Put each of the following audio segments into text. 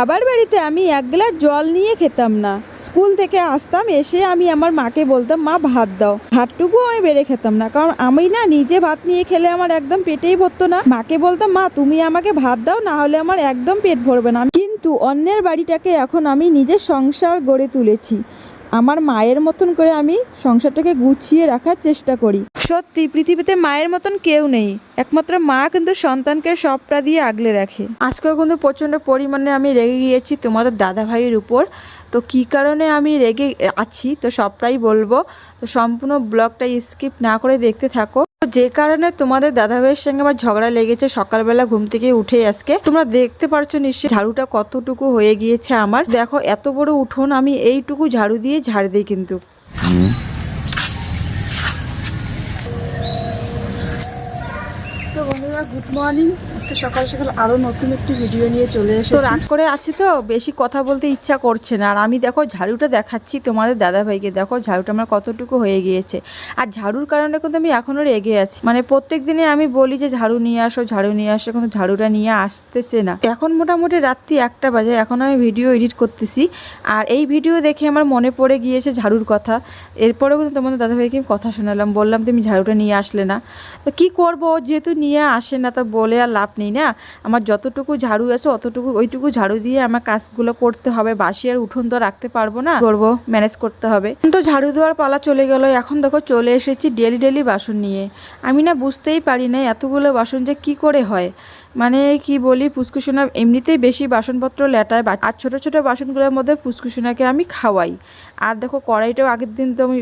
বাবার বাড়িতে আমি এক গ্লাস জল নিয়ে খেতাম না। স্কুল থেকে আসতাম, এসে আমি আমার মাকে বলতাম মা ভাত দাও, ভাতটুকু আমি বেড়ে খেতাম না, কারণ আমি না নিজে ভাত নিয়ে খেলে আমার একদম পেটেই ভরতো না। মাকে বলতাম মা তুমি আমাকে ভাত দাও, না হলে আমার একদম পেট ভরবে না। কিন্তু অন্যের বাড়িটাকে এখন আমি নিজের সংসার গড়ে তুলেছি। আমার মায়ের মতন করে আমি সংসারটাকে গুছিয়ে রাখার চেষ্টা করি। সত্যি পৃথিবীতে মায়ের মতন কেউ নেই, একমাত্র মা কিন্তু সন্তানকে সবটা দিয়ে আগলে রাখে। আজকেও কিন্তু প্রচণ্ড পরিমাণে আমি রেগে গিয়েছি তোমাদের দাদা ভাইয়ের উপর। তো কী কারণে আমি রেগে আছি তো সবটাই বলবো, তো সম্পূর্ণ ব্লগটা স্কিপ না করে দেখতে থাকো। যে কারণে তোমাদের দাদা ভাইয়ের সঙ্গে আমার ঝগড়া লেগেছে সকালবেলা ঘুম থেকে উঠে। আজকে তোমরা দেখতে পারছো নিশ্চয়ই ঝাড়ুটা কতটুকু হয়ে গিয়েছে আমার। দেখো এত বড় উঠোন আমি এইটুকু ঝাড়ু দিয়ে ঝাড় দিই কিন্তু। তো বন্ধুরা গুড মর্নিং, আজকে সকাল সকাল আরও নতুন একটি ভিডিও নিয়ে চলে এসেছি। তো রাগ করে আছি তো বেশি কথা বলতে ইচ্ছা করছে না। আর আমি দেখো ঝাড়ুটা দেখাচ্ছি তোমাদের দাদাভাইকে, দেখো ঝাড়ুটা আমার কতটুকু হয়ে গিয়েছে। আর ঝাড়ুর কারণে কিন্তু আমি এখনও রেগে আছি। মানে প্রত্যেক দিনে আমি বলি যে ঝাড়ু নিয়ে আসো, ঝাড়ু নিয়ে আসো, কিন্তু ঝাড়ুটা নিয়ে আসতেছে না। এখন মোটামুটি রাত্রি 1টা বাজে, এখন আমি ভিডিও এডিট করতেছি। আর এই ভিডিও দেখে আমার মনে পড়ে গিয়েছে ঝাড়ুর কথা। এরপরেও কিন্তু তোমাদের দাদাভাইকে আমি কথা শোনালাম, বললাম তুমি ঝাড়ুটা নিয়ে আসলে না। তো কী করবো, যেহেতু নিয়ে আসে না তো বলে আর লাভ নেই না। আমার যতটুকু ঝাড়ু আছে অতটুকু ওইটুকু ঝাড়ু দিয়ে আমার কাজগুলো করতে হবে। বাসি আর উঠোন তো রাখতে পারবো না, করবো ম্যানেজ করতে হবে। তো ঝাড়ু দেওয়ার পালা চলে গেল। এখন দেখো চলে এসেছি ডেলি বাসন নিয়ে। আমি না বুঝতেই পারি না এতগুলো বাসন যে কি করে হয়। মানে কি বলি, পুষ্কুসোনা এমনিতেই বেশি বাসনপত্র লেটায়, আর ছোটো ছোটো বাসনগুলোর মধ্যে পুষ্কুসোনাকে আমি খাওয়াই। আর দেখো কড়াইটাও আগের দিন তো আমি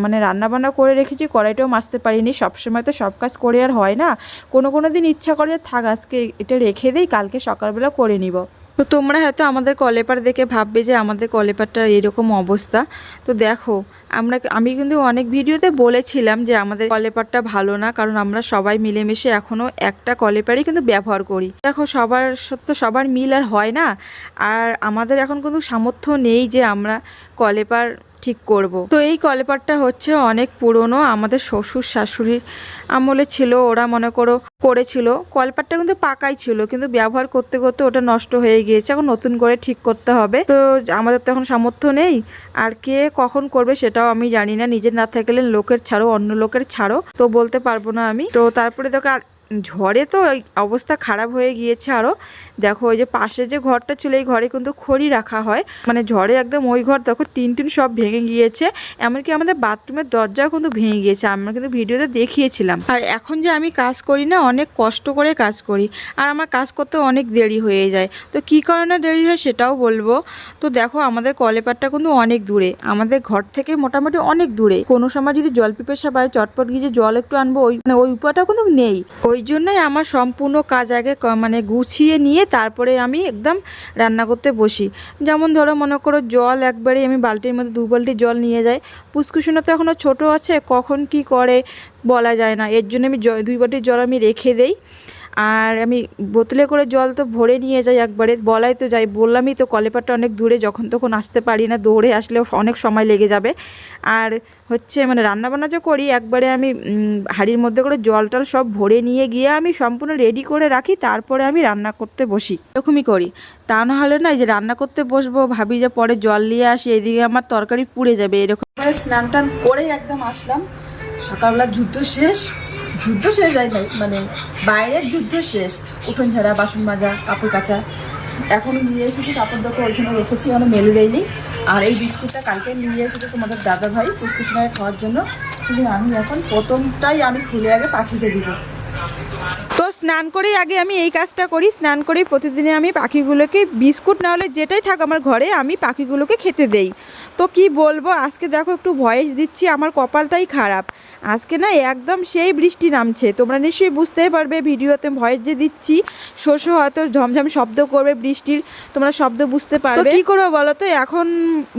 মানে রান্নাবান্না করে রেখেছি, কড়াইটাও মাজতে পারিনি। সবসময় তো সব কাজ করে আর হয় না, কোনো দিন ইচ্ছা করে যে থাক আজকে এটা রেখে দিই, কালকে সকালবেলা করে নিব। তো তোমরা হয়তো আমাদের কলেপার দেখে ভাববে যে আমাদের কলেপারটা এরকম অবস্থা। তো দেখো আমি কিন্তু অনেক ভিডিওতে বলেছিলাম যে আমাদের কলেপারটা ভালো না, কারণ আমরা সবাই মিলেমিশে এখনও একটা কলেপারই কিন্তু ব্যবহার করি। দেখো সবার মিল আর হয় না। আর আমাদের এখন কিন্তু সামর্থ্য নেই যে আমরা কলেপার ঠিক করব। তো এই কলেপারটা হচ্ছে অনেক পুরনো, আমাদের শ্বশুর শাশুড়ির আমলে ছিল, ওরা মনে করো করেছিল। কলপারটা কিন্তু পাকাই ছিল, কিন্তু ব্যবহার করতে করতে ওটা নষ্ট হয়ে গিয়েছে, এখন নতুন করে ঠিক করতে হবে। তো আমাদের তো এখন সামর্থ্য নেই, আর কে কখন করবে সেটাও আমি জানি না। নিজের না থাকলে লোকের ছাড়ো, অন্য লোকের ছাড়ো, তো বলতে পারবো না আমি। তো তারপরে দেখো আর ঝড়ে তো অবস্থা খারাপ হয়ে গিয়েছে আরও। দেখো ওই যে পাশে যে ঘরটা ছিল, এই ঘরে কিন্তু খড়ি রাখা হয়, মানে ঝড়ে একদম ওই ঘর দেখো টিন সব ভেঙে গিয়েছে। এমনকি আমাদের বাথরুমের দরজাও কিন্তু ভেঙে গিয়েছে, আমরা কিন্তু ভিডিওতে দেখিয়েছিলাম। আর এখন যে আমি কাজ করি না, অনেক কষ্ট করে কাজ করি, আর আমার কাজ করতে অনেক দেরি হয়ে যায়। তো কী কারণে দেরি হয় সেটাও বলবো। তো দেখো আমাদের কলেপারটা কিন্তু অনেক দূরে, আমাদের ঘর থেকে মোটামুটি অনেক দূরে। কোনো সময় যদি জল পিপাসা পায়, চটপট গিয়ে জল একটু আনবো, ওই উপায়টাও কিন্তু নেই। ওই জন্যই আমার সম্পূর্ণ কাজ আগে মানে গুছিয়ে নিয়ে তারপরে আমি একদম রান্না করতে বসি। যেমন ধরো মনে করো জল একবারে আমি বালতির মধ্যে 2 বালতি জল নিয়ে যাই। পুষ্কুসোনা তো এখনও ছোটো আছে, কখন কি করে বলা যায় না, এর জন্য আমি 2 বালতি জল আমি রেখে দেই। আর আমি বোতলে করে জল তো ভরে নিয়ে যাই একবারে, বলাই তো যাই, বললামই তো কলেপারটা অনেক দূরে, যখন তখন আসতে পারি না, দৌড়ে আসলেও অনেক সময় লেগে যাবে। আর হচ্ছে মানে রান্নাবান্না যে করি একবারে আমি হাঁড়ির মধ্যে করে জল টল সব ভরে নিয়ে গিয়ে আমি সম্পূর্ণ রেডি করে রাখি, তারপরে আমি রান্না করতে বসি। এরকমই করি। তা না হলে না, এই যে রান্না করতে বসবো ভাবি যে পরে জল নিয়ে আসি, এদিকে আমার তরকারি পুড়ে যাবে এরকম। স্নান টান করে একদম আসলাম, সকালবেলা যুদ্ধ শেষ হয় নাই, মানে বাইরের যুদ্ধ শেষ। উঠোন ঝাড়া, বাসন মাজা, কাপড় কাচা, এখনও নিয়ে এসেছি কাপড় দাপড় ওইখানে রেখেছি, এখনো মেলে দেয়নি। আর এই বিস্কুটটা কালকে নিয়ে এসেছি তোমাদের দাদা ভাই পুষ্কুসোনায় খাওয়ার জন্য, কিন্তু আমি এখন প্রথমটাই আমি খুলে আগে পাখিকে দিব। তো স্নান করেই আগে আমি এই কাজটা করি, স্নান করেই প্রতিদিনে আমি পাখিগুলোকে বিস্কুট না হলে যেটাই থাক আমার ঘরে আমি পাখিগুলোকে খেতে দেই। তো কি বলবো, আজকে দেখো একটু ভয়েস দিচ্ছি, আমার কপালটাই খারাপ। আজকে না একদম সেই বৃষ্টি নামছে, তোমরা নিশ্চয়ই বুঝতেই পারবে ভিডিওতে ভয়েস যে দিচ্ছি। শোষো হয়তো ঝমঝম শব্দ করবে বৃষ্টির, তোমরা শব্দ বুঝতে পারবে। কি করবো বলো তো, এখন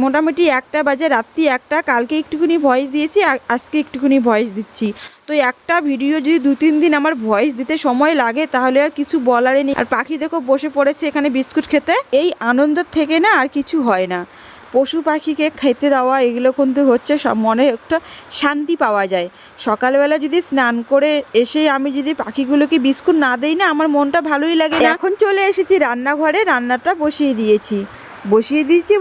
মোটামুটি 1টা বাজে, রাত্রি 1টা। কালকে একটুখানি ভয়েস দিয়েছি, আজকে একটুখানি ভয়েস দিচ্ছি। তো একটা ভিডিও যদি 2-3 দিন আমার ভয়েস দিতে সময় লাগে তাহলে আর কিছু বলারই নেই। আর পাখি দেখো বসে পড়েছে এখানে বিস্কুট খেতে, এই আনন্দের থেকে না আর কিছু হয় না। পশু পাখিকে খেতে দেওয়া, এগুলো কিন্তু হচ্ছে মনে একটা শান্তি পাওয়া যায়। সকালবেলা যদি স্নান করে এসে আমি যদি পাখিগুলোকে বিস্কুট না দেই না, আমার মনটা ভালোই লাগে না। এখন চলে এসেছি রান্নাঘরে, রান্নাটা বসিয়ে দিয়েছি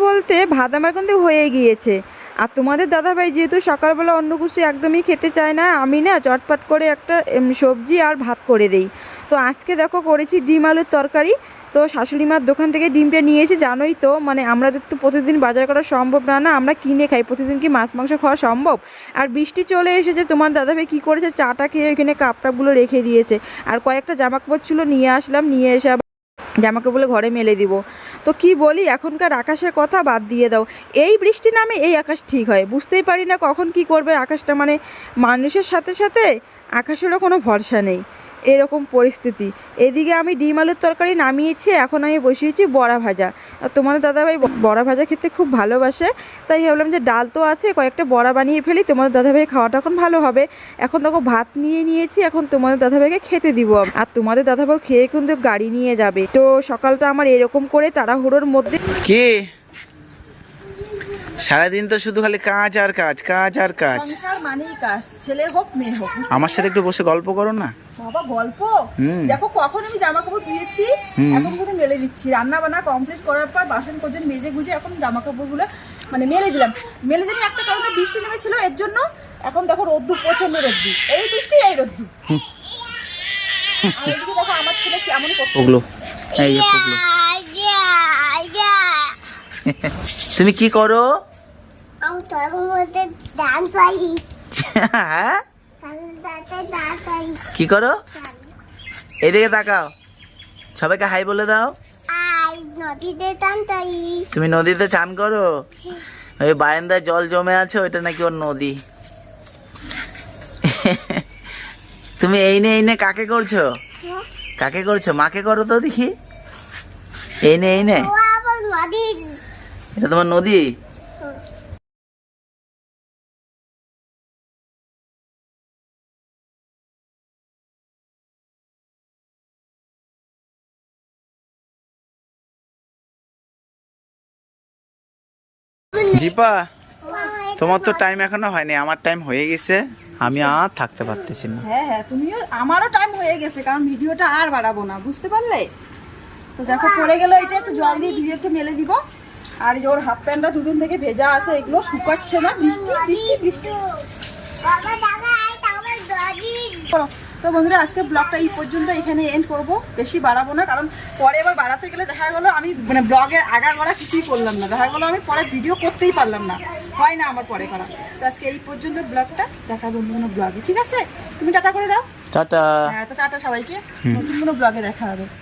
বলতে ভাত আমার কিন্তু হয়ে গিয়েছে। আর তোমাদের দাদাভাই যেহেতু সকালবেলা অন্য কিছু একদমই খেতে চায় না, আমি না চটপট করে একটা সবজি আর ভাত করে দেই। তো আজকে দেখো করেছি ডিম আলুর তরকারি। তো শাশুড়ি মার দোকান থেকে ডিমটা নিয়ে এসে, জানোই তো মানে আমাদের তো প্রতিদিন বাজার করা সম্ভব না, আমরা কিনে খাই। প্রতিদিন কি মাছ মাংস খাওয়া সম্ভব? আর বৃষ্টি চলে এসেছে, তোমার দাদাভাই কী করেছে, চাটা খেয়ে ওইখানে কাপটাপগুলো রেখে দিয়েছে। আর কয়েকটা জামা কাপড় ছিল, নিয়ে আসলাম, নিয়ে এসে জামাকাপড়গুলো ঘরে মেলে দিব। তো কি বলি, এখনকার আকাশের কথা বাদ দিয়ে দাও। এই বৃষ্টি নামে এই আকাশ ঠিক হয়, বুঝতেই পারি না কখন কি করবে আকাশটা। মানে মানুষের সাথে সাথে আকাশেরও কোনো ভরসা নেই, এরকম পরিস্থিতি। এদিকে আমি ডিম আলুর তরকারি নামিয়েছি, এখন আমি বসিয়েছি বড়া ভাজা। আর তোমাদের দাদাভাই বড়া ভাজা খেতে খুব ভালোবাসে, তাই ভাবলাম যে ডাল তো আছে, কয়েকটা বড়া বানিয়ে ফেলি, তোমাদের দাদাভাই খাওয়াটা এখন ভালো হবে। এখন দেখো ভাত নিয়ে নিয়েছি, এখন তোমাদের দাদাভাইকে খেতে দিব। আর তোমাদের দাদাভাই খেয়ে কিন্তু গাড়ি নিয়ে যাবে। তো সকালটা আমার এরকম করে তাড়াহুড়োর মধ্যে। কি সারাদিন তো শুধু খালি কাজ আর কাজ, কাজ আর কাজ। সংসার মানেই কাজ, ছেলে হোক মেয়ে হোক। আমার সাথে একটু বসে গল্প করো না। বাবা গল্প দেখো, কখন আমি জামা কাপড় ধুয়েছি, এখন কিন্তু মেলে দিচ্ছি। রান্না বান্না কমপ্লিট করার পর বাসন কোজন মেজে গুজে এখন জামা কাপড়গুলো মানে মেলে দিলাম। মেলে দিলে একটা কারণে বৃষ্টি নেমেছিল, এর জন্য এখন দেখো রোদ্দুর, প্রচন্ড রোদ্দুর, এই বৃষ্টি এই রোদ্দুর। আর এদিকে দেখো আমার ছেলে কেমন করছে। এই যে পুগলু, তুমি কি করো? আমি তোর মধ্যে ডান পাই। হ্যাঁ কি করো? এদিকে তাকাও, সবাইকে হাই বলে দাও। নদীতে টান তাই। তুমি নদীতে চান করো? ওই বারান্দায় জল জমে আছে, ওইটা নাকি ওর নদী। তুমি এই নে কাকে করছো? কাকে করছো? মাকে করো তো দেখি। এই নে এটা তোমার নদী। দীপা, তোমার তো টাইম এখনো হয়নি, আমার টাইম হয়ে গেছে, আমি আর থাকতে পারতেছি না। হ্যাঁ তুমিও, আমারও টাইম হয়ে গেছে, কারণ ভিডিওটা আর বাড়াবো না, বুঝতে পারলে? তো দেখো পড়ে গেল, এটা একটু জল দিয়ে ধুয়ে একটু মেলে দিব। আর যে ওর হাফ প্যান্টটা দুদিন থেকে ভেজা আছে, এগুলো শুকাচ্ছে না, বৃষ্টি বৃষ্টি বৃষ্টি। তো বন্ধুরা আজকে ব্লগটা এই পর্যন্ত এখানে এন্ড করব, বেশি বাড়াবো না, কারণ পরে আবার বাড়াতে গেলে দেখা গেলো আমি মানে ব্লগের আগাগোড়া কিছুই করলাম না, দেখা গেলো আমি পরে ভিডিও করতেই পারলাম না, হয় না আমার পরে করা। তো আজকে এই পর্যন্ত ব্লগটা, দেখা বন্ধু কোনো ব্লগে, ঠিক আছে? তুমি টাটা করে দাও। টাটা। হ্যাঁ তো টাটা সবাইকে, নতুন কোনো ব্লগে দেখা হবে।